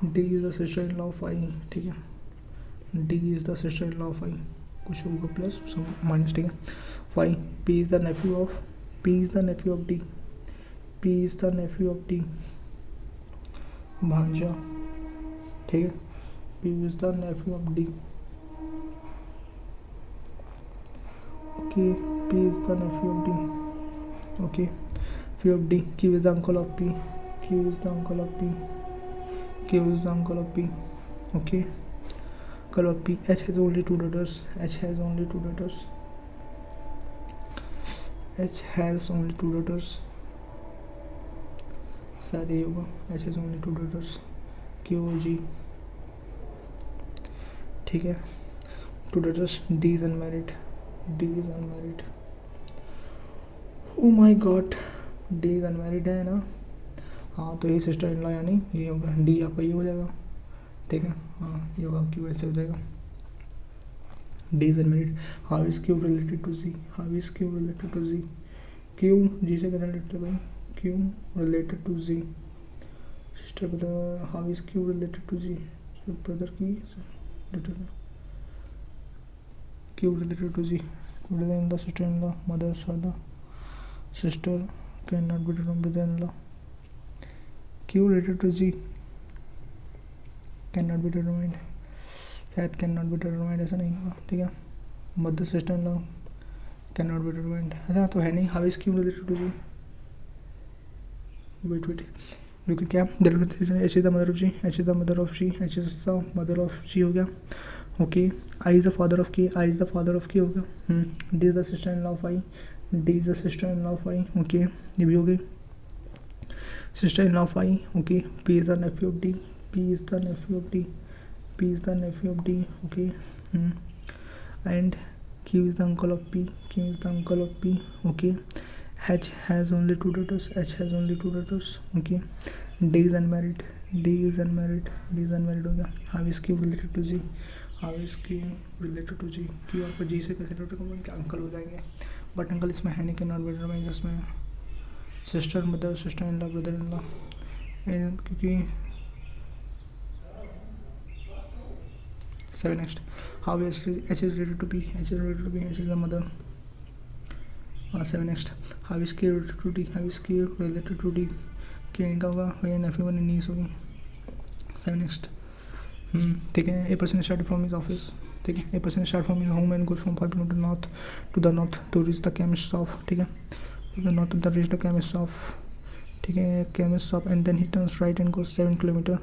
D is the sister in law of I, ठीक है। D is the sister in law of I, कुछ होगा plus minus, ठीक है। फाई, P is the nephew of, P is the nephew of D, P is the nephew of D, भांजा, ठीक है। P is the nephew of D, okay. P is the nephew of D, okay. Phi of D, Q is the uncle of P, Q is the uncle of P, Q is the uncle of P, okay. Uncle of P, H has only 2 daughters, H has only 2 daughters, H has only 2 daughters, शायद ये होगा, H has only 2 daughters, Q O G, ठीक है। 2 daughters, D is unmarried, D is unmarried, oh my god, D is unmarried है ना, हाँ तो ये सिस्टर इन लॉ यानी ये होगा, डी आपका ये हो जाएगा, ठीक है। हाँ ये होगा, क्यू ऐसे हो जाएगा, D is unmarried. How is Q related to G, how is Q related to G, Q G से कैसे रिलेटेड है भाई, Q related to G, sister brother, how is Q related to G, brother की Q related to G, in the sister in law, mother father, sister cannot be determined brother-in-law, Q related to G cannot be determined, शायद cannot be determined ऐसा नहीं होगा, ठीक है। Mother sister in law cannot be determined, ऐसा तो है नहीं। How is Q related to G, wait क्योंकि क्या H is the mother of G, H is the mother of G, H is the mother of G हो गया, okay. I is the father of K, I is the father of K हो गया। D is the sister in law of I, D is the sister in law of I, okay. ये भी हो गई sister in law of I, okay. P is the nephew of D, P is the nephew of D, P is the nephew of D, okay. And Q is the uncle of P, Q is the uncle of P, okay. H has only 2 daughters, H has only 2 daughters, okay. D is unmarried, D is unmarried, D is unmarried हो गया। How is Q related to G, How is Q related to G, Q आपको G से कैसे related होगा, क्या uncle हो जाएंगे, but uncle इसमें है नहीं, कैन नॉट बी डिटरमाइंड, इसमें sister mother, sister in law, brother in law, क्योंकि 7 next, how is H is related to P, H is related to P, H is the mother, 7 next, how is care to D, how is care related to D, क्या इनका होगा वही Neiphiu one नीस होगी। 7 next, ठीक है, a person start from his office, ठीक है, a person start from his home and goes from 5 kilometre north to the north to reach the chemist shop, ठीक है, the north the reach the chemist shop, ठीक है, chemist shop and then he turns right and goes 7 kilometre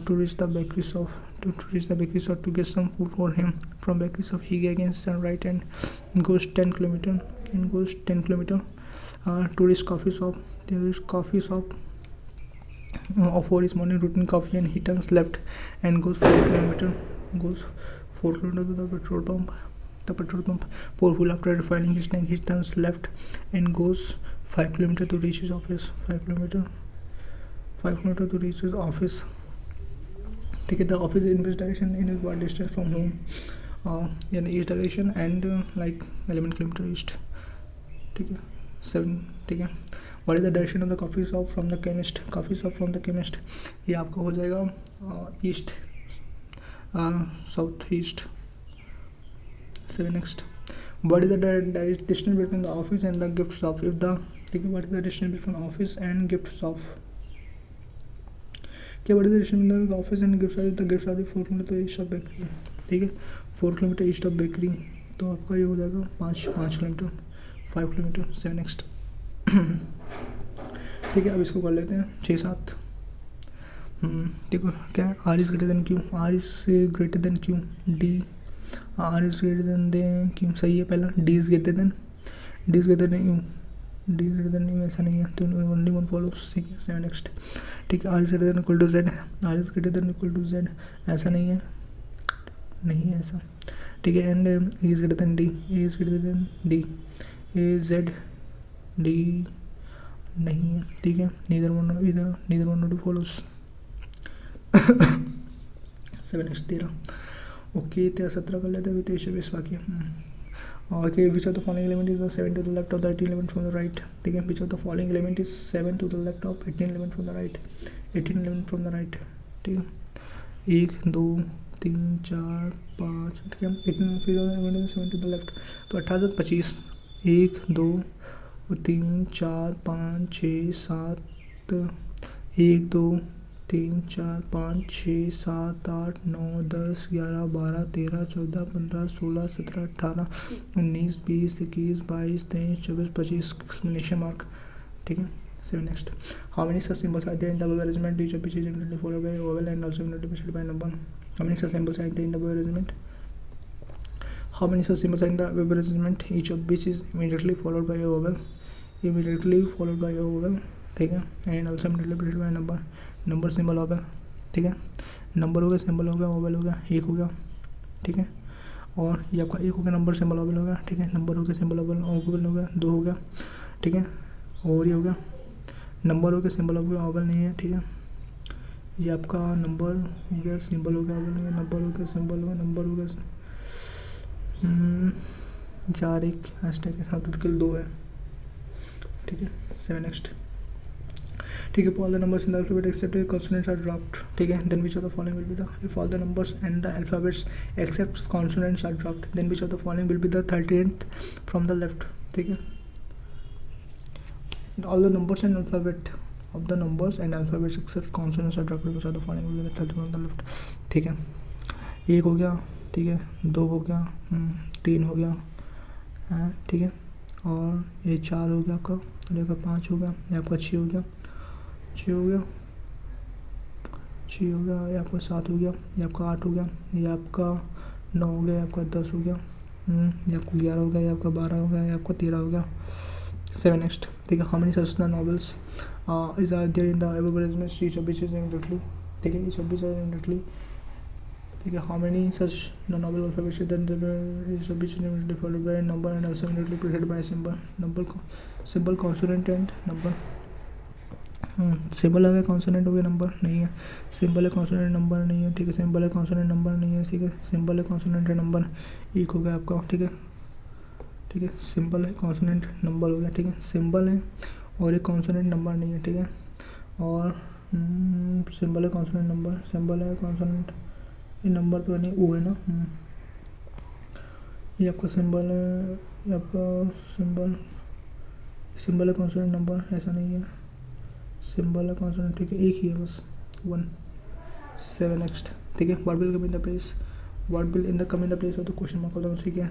to reach the bakery shop, to reach the bakery shop to get some food for him. From bakery shop he again turns right and goes 10 kilometer to reach coffee shop, for his morning routine coffee, and he turns left and goes 4 kilometer to the petrol pump for fuel. After refilling his tank he turns left and goes 5 kilometer to reach his office, 5 kilometer to reach his office, ठीक है, the office in which direction, in what distance from home, यानी east direction and like 11 kilometre east, ठीक है, 7, ठीक है, what is the direction of the coffee shop from the chemist, coffee shop from the chemist, ये आपका हो जाएगा east, south east. 7 next, what is the distance between the office and the gift shop, if the, ठीक है, what is the distance between office and gift shop, क्या बड़ी distance office and gift shop, the gift shop 4 kilometre east of bakery, ठीक है, 4 kilometre east of bakery, तो आपका ये हो जाएगा 5 किलोमीटर, 5 किलोमीटर। 7 नेक्स्ट, ठीक है, अब इसको कर लेते हैं 6-7, देखो क्या है, R is greater than Q, R is greater than Q, D, R is greater than Q, सही है पहला, D is greater than U, D is greater than U ऐसा नहीं है, तो ओनली वन फॉलोस, ठीक है। 7 नेक्स्ट, ठीक है, R is greater than equal to Z, R is greater than equal to Z ऐसा नहीं है ऐसा, ठीक है, and A is greater than D, A is greater than D, A Z D नहीं है, ठीक है, neither one two follows. 7 next 13, okay, 13-17 कर लेते हैं, 23-24 बाकी है। Okay, which of the following element is the 7 to the left of the 18 element from the right, ठीक है, which of the following element is 7 to the left of 18 element from the right, 18 element from the right, ठीक है, 1 2 3 4 5, ठीक है, 18 फिर element 7 to the left, तो 18 25, 1 2 3 4 5 6 7, 1 2 3 4 5 6 7 8 9 10 11 12 13 14 15 16 17 18 19 20 21 22 23 24 25 explanation mark, ठीक है। 7 next, how many such symbols are there in the above arrangement, each of which is immediately followed by vowel and also immediately preceded by number, how many such symbols are there in the above arrangement, how many such symbols are in the above arrangement, each of which is immediately followed by a vowel, ठीक है, and also immediately preceded by number, number symbol हो गया, ठीक है, number हो गया, symbol हो गया, ओवल हो गया, 1 हो गया, ठीक है, और ये आपका 1 हो गया, नंबर सिंबल ओवल हो गया, ठीक है, नंबर हो गया, सिंबल ओवल हो गया, 2 हो गया, ठीक है, और ये हो गया, नंबर हो गया, सिंबल हो गया, ओवल नहीं है, ठीक है, ये आपका नंबर हो गया, सिंबल हो गया, ओवल नहीं है, नंबर हो गया, सिंबल हो गया, नंबर हो गया, 4 1 हैशटैग के साथ टोटल 2 है, ठीक है। 7 नेक्स्ट, ठीक है, all the numbers in the alphabet except consonants are dropped, ठीक है, then which of the following will be the, if all the numbers and the alphabets except consonants are dropped, then which of the following will be the 13th from the left, ठीक है, all the numbers and alphabet of the numbers and alphabets except consonants are dropped, which of the following will be the 13th from the left, ठीक है, 1 हो गया, ठीक है, 2 हो गया, 3 हो गया, ठीक है, और ये 4 हो गया आपका, और ये 5 हो गया, ये आपका 6 हो गया, 6 हो गया, ये आपका 7 हो गया, ये आपका 8 हो गया, ये आपका 9 हो गया, ये आपका 10 हो गया, ये आपका 11 हो गया, ये आपका 12 हो गया, ये आपका 13 हो गया। 7 नेक्स्ट, ठीक है, how many such novels is are there in the above arrangement, each of which is immediately, ठीक है, each of which is immediately, ठीक है, how many such novel alphabets then is of which immediately followed by number and also immediately preceded by symbol, symbol consonant and number, symbol आ गया, consonant हो गया, number नहीं है, symbol है, consonant number नहीं है, ठीक है, सिंबल है, कॉन्सोनेंट नंबर नहीं है, ठीक है, सिंबल है, कॉन्सोनेंट नंबर 1 हो गया आपका, ठीक है, ठीक है, सिंबल है, कॉन्सोनेंट नंबर हो गया, ठीक है, सिंबल है और एक कॉन्सोनेंट नंबर नहीं है, ठीक है, और सिंबल है, कॉन्सोनेंट नंबर, सिंबल है, कॉन्सोनेंट, ये नंबर तो नहीं, वो है ना, ये आपका सिंबल है, ये आपका सिंबल सिंबल है कॉन्सोनेंट नंबर, ऐसा नहीं है, सिंबल है कॉन्सोनेंट, ठीक है, एक ही है बस 1 7 नेक्स्ट, ठीक है। What will come in the place, what will in the come in the place of the question mark होता है, ठीक है।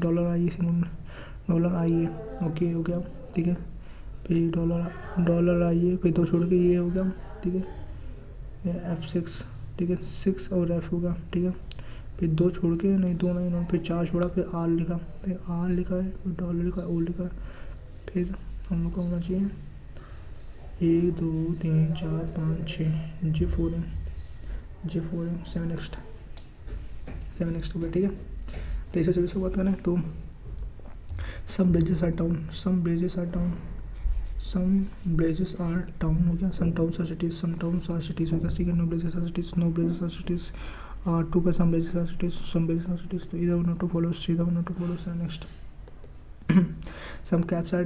डॉलर आई है, डॉलर आई है, ओके हो गया, ठीक है। फिर डॉलर आई है, फिर 2 छोड़ के ये हो गया, ठीक है, F6, ठीक है, 6 और F होगा, ठीक है। फिर 2 छोड़ के, नहीं 2 नहीं, फिर 4 छोड़ा, फिर R लिखा, फिर R लिखा है, फिर डॉलर लिखा है, O लिखा है, फिर हम लोग को होना चाहिए 1 2 3 4 5 6 G4 है, 7 नेक्स्ट हो गया, ठीक है। तो ऐसे 24 को बात करें तो some bridges are down हो गया, some towns are cities हो गया, ठीक है। no bridges are cities, 2 का some bridges are cities, तो either one to follow, next some caps are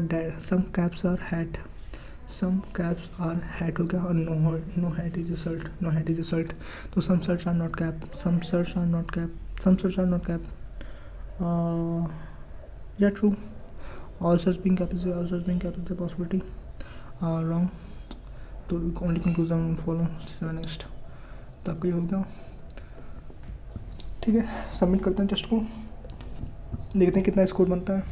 hat हो गया, और no hat is a shirt, तो some shirts are not cap, yeah, true, all such being cap is a possibility, wrong, तो only conclusion follow, next, तो आपका ये हो गया, ठीक है। सबमिट करते हैं टेस्ट को, देखते हैं कितना स्कोर बनता है।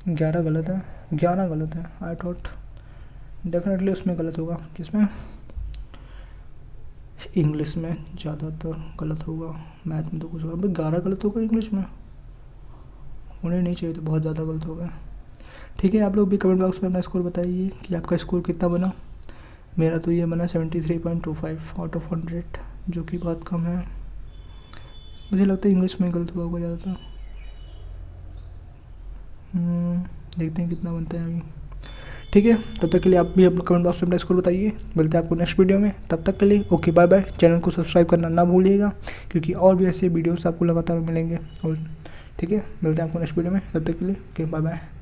11 गलत है, आई थॉट डेफिनेटली उसमें गलत होगा, किसमें, इंग्लिश में ज़्यादातर गलत होगा, मैथ में तो कुछ होगा, 11 गलत होगा इंग्लिश में, होने नहीं चाहिए, तो बहुत ज़्यादा गलत हो गया, ठीक है। आप लोग भी कमेंट बॉक्स में अपना स्कोर बताइए कि आपका स्कोर कितना बना। मेरा तो ये बना 73.25 आउट ऑफ 100, जो कि बहुत कम है, मुझे लगता है इंग्लिश में गलत हुआ होगा ज़्यादातर। देखते हैं कितना बनता है अभी, ठीक है। तब तक के लिए आप भी अपने कमेंट बॉक्स में अपना स्कोर बताइए, मिलते हैं आपको नेक्स्ट वीडियो में, तब तक के लिए ओके बाय बाय। चैनल को सब्सक्राइब करना ना भूलिएगा, क्योंकि और भी ऐसे वीडियोस आपको लगातार मिलेंगे, और ठीक है, मिलते हैं आपको नेक्स्ट वीडियो में, तब तक के लिए ओके बाय बाय।